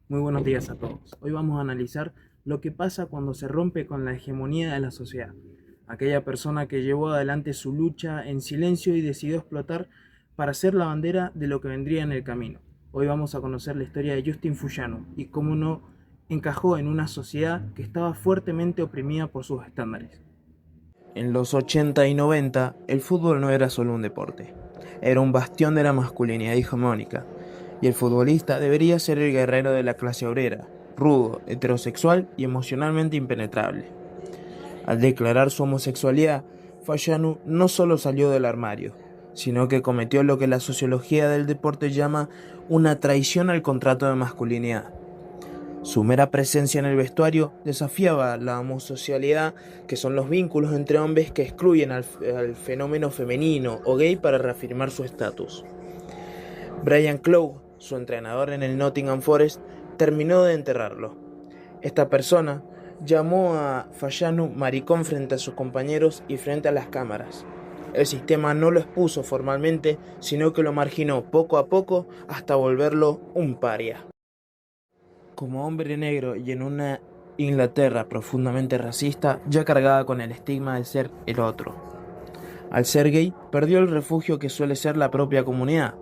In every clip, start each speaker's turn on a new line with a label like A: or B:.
A: Muy buenos días a todos. Hoy vamos a analizar lo que pasa cuando se rompe con la hegemonía de la sociedad. Aquella persona que llevó adelante su lucha en silencio y decidió explotar para ser la bandera de lo que vendría en el camino. Hoy vamos a conocer la historia de Justin Fuyano y cómo no encajó en una sociedad que estaba fuertemente oprimida por sus estándares. En los 80 y 90, el fútbol no era solo un deporte, era un bastión de la masculinidad hegemónica, y el futbolista debería ser el guerrero de la clase obrera, rudo, heterosexual y emocionalmente impenetrable. Al declarar su homosexualidad, Fayanu no solo salió del armario, sino que cometió lo que la sociología del deporte llama una traición al contrato de masculinidad. Su mera presencia en el vestuario desafiaba la homosexualidad, que son los vínculos entre hombres que excluyen al fenómeno femenino o gay para reafirmar su estatus. Brian Clough, su entrenador en el Nottingham Forest, terminó de enterrarlo. Esta persona llamó a Fayanu maricón frente a sus compañeros y frente a las cámaras. El sistema no lo expuso formalmente, sino que lo marginó poco a poco hasta volverlo un paria. Como hombre negro y en una Inglaterra profundamente racista, ya cargada con el estigma de ser el otro. Al ser gay, perdió el refugio que suele ser la propia comunidad,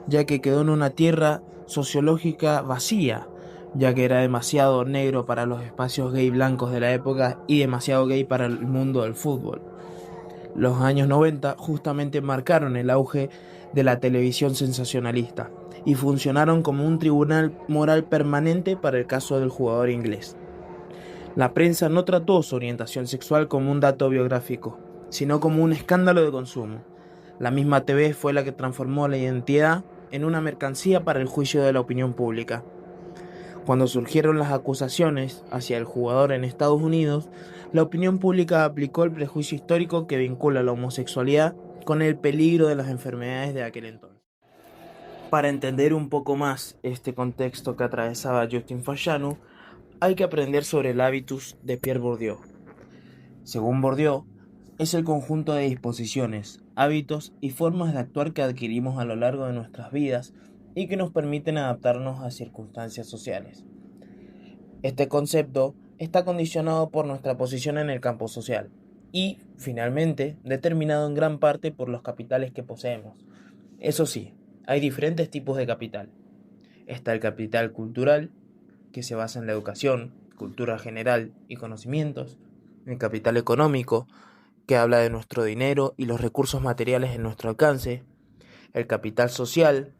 A: ya que quedó en una tierra sociológica vacía, ya que era demasiado negro para los espacios gay blancos de la época y demasiado gay para el mundo del fútbol. Los años 90 justamente marcaron el auge de la televisión sensacionalista y funcionaron como un tribunal moral permanente para el caso del jugador inglés. La prensa no trató su orientación sexual como un dato biográfico, sino como un escándalo de consumo. La misma TV fue la que transformó la identidad en una mercancía para el juicio de la opinión pública. Cuando surgieron las acusaciones hacia el jugador en Estados Unidos, la opinión pública aplicó el prejuicio histórico que vincula la homosexualidad con el peligro de las enfermedades de aquel entonces. Para entender un poco más este contexto que atravesaba Justin Fayanu, hay que aprender sobre el hábitus de Pierre Bourdieu. Según Bourdieu, es el conjunto de disposiciones, hábitos y formas de actuar que adquirimos a lo largo de nuestras vidas y que nos permiten adaptarnos a circunstancias sociales. Este concepto está condicionado por nuestra posición en el campo social y, finalmente, determinado en gran parte por los capitales que poseemos. Eso sí, hay diferentes tipos de capital. Está el capital cultural, que se basa en la educación, cultura general y conocimientos. El capital económico, que habla de nuestro dinero y los recursos materiales en nuestro alcance. El capital social,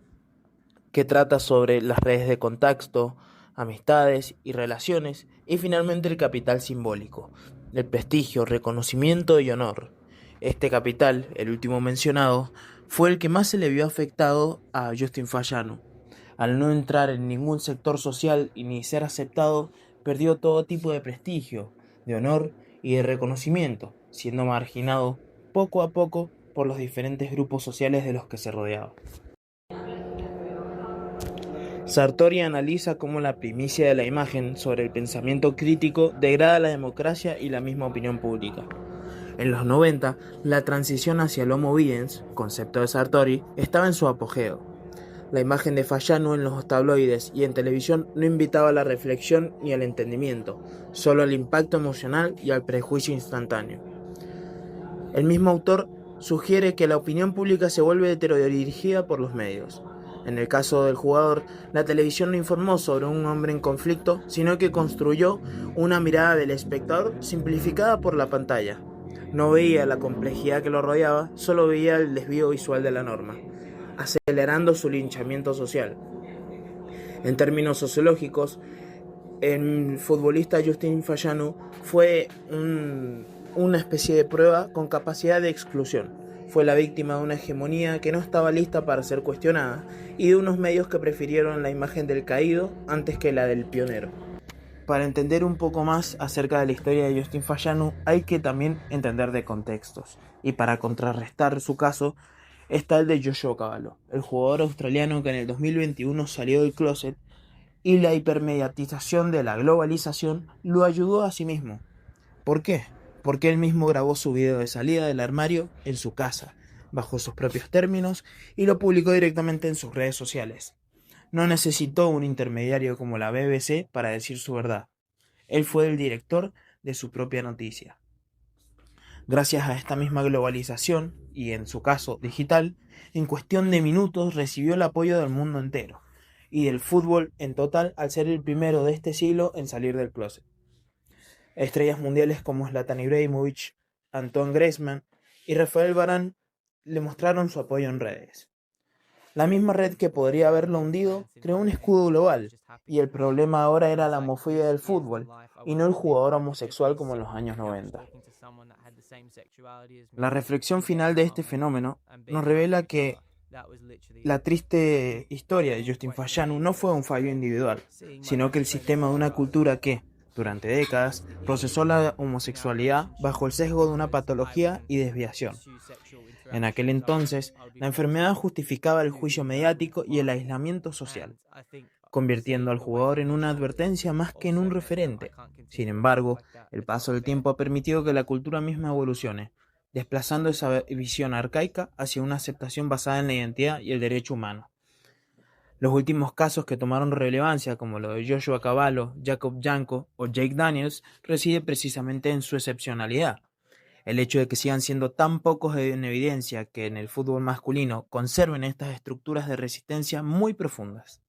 A: que trata sobre las redes de contacto, amistades y relaciones. Y finalmente el capital simbólico, el prestigio, reconocimiento y honor. Este capital, el último mencionado, fue el que más se le vio afectado a Justin Fayanu. Al no entrar en ningún sector social y ni ser aceptado, perdió todo tipo de prestigio, de honor y de reconocimiento, siendo marginado poco a poco por los diferentes grupos sociales de los que se rodeaba. Sartori analiza cómo la primicia de la imagen sobre el pensamiento crítico degrada la democracia y la misma opinión pública. En los 90, la transición hacia el Homo videns, concepto de Sartori, estaba en su apogeo. La imagen de Fayanu en los tabloides y en televisión no invitaba a la reflexión ni al entendimiento, solo al impacto emocional y al prejuicio instantáneo. El mismo autor sugiere que la opinión pública se vuelve heterodirigida por los medios. En el caso del jugador, la televisión no informó sobre un hombre en conflicto, sino que construyó una mirada del espectador simplificada por la pantalla. No veía la complejidad que lo rodeaba, solo veía el desvío visual de la norma, acelerando su linchamiento social. En términos sociológicos, el futbolista Justin Fayanu fue una especie de prueba con capacidad de exclusión. Fue la víctima de una hegemonía que no estaba lista para ser cuestionada y de unos medios que prefirieron la imagen del caído antes que la del pionero. Para entender un poco más acerca de la historia de Justin Fayanu hay que también entender de contextos. Y para contrarrestar su caso está el de Joshua Cavallo, el jugador australiano que en el 2021 salió del closet y la hipermediatización de la globalización lo ayudó a sí mismo. ¿Por qué? Porque él mismo grabó su video de salida del armario en su casa, bajo sus propios términos, y lo publicó directamente en sus redes sociales. no necesitó un intermediario como la BBC para decir su verdad. Él fue el director de su propia noticia. Gracias a esta misma globalización, y en su caso digital, en cuestión de minutos recibió el apoyo del mundo entero, y del fútbol en total al ser el primero de este siglo en salir del closet. Estrellas mundiales como Zlatan Ibrahimovic, Antoine Griezmann y Rafael Varane le mostraron su apoyo en redes. La misma red que podría haberlo hundido creó un escudo global, y el problema ahora era la homofobia del fútbol, y no el jugador homosexual como en los años 90. La reflexión final de este fenómeno nos revela que la triste historia de Justin Fashanu no fue un fallo individual, sino que el sistema de una cultura que, durante décadas, procesó la homosexualidad bajo el sesgo de una patología y desviación. En aquel entonces, la enfermedad justificaba el juicio mediático y el aislamiento social, convirtiendo al jugador en una advertencia más que en un referente. Sin embargo, el paso del tiempo ha permitido que la cultura misma evolucione, desplazando esa visión arcaica hacia una aceptación basada en la identidad y el derecho humano. Los últimos casos que tomaron relevancia, como lo de Joshua Cavallo, Jacob Janko o Jake Daniels, reside precisamente en su excepcionalidad. El hecho de que sigan siendo tan pocos en evidencia que en el fútbol masculino conserven estas estructuras de resistencia muy profundas.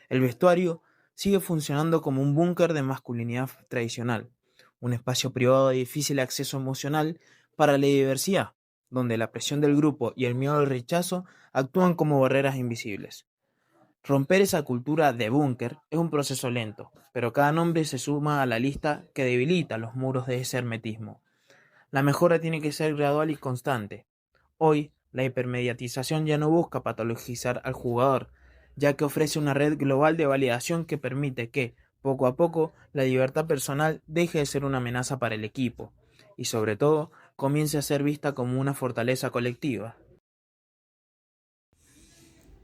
A: El vestuario sigue funcionando como un búnker de masculinidad tradicional, un espacio privado de difícil acceso emocional para la diversidad, donde la presión del grupo y el miedo al rechazo actúan como barreras invisibles. Romper esa cultura de búnker es un proceso lento, pero cada nombre se suma a la lista que debilita los muros de ese hermetismo. La mejora tiene que ser gradual y constante. Hoy, la hipermediatización ya no busca patologizar al jugador, ya que ofrece una red global de validación que permite que, poco a poco, la libertad personal deje de ser una amenaza para el equipo, y sobre todo, comience a ser vista como una fortaleza colectiva.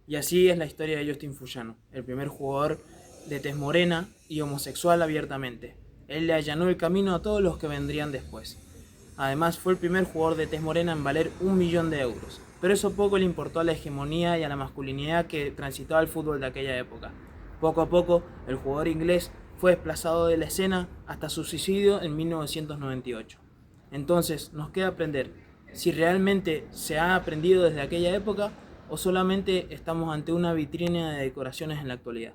A: Y así es la historia de Justin Fashanu, el primer jugador de tez morena y homosexual abiertamente. Él le allanó el camino a todos los que vendrían después. Además, fue el primer jugador de tez morena en valer 1 millón de euros. Pero eso poco le importó a la hegemonía y a la masculinidad que transitaba el fútbol de aquella época. Poco a poco, el jugador inglés fue desplazado de la escena hasta su suicidio en 1998. Entonces, nos queda aprender si realmente se ha aprendido desde aquella época o solamente estamos ante una vitrina de decoraciones en la actualidad.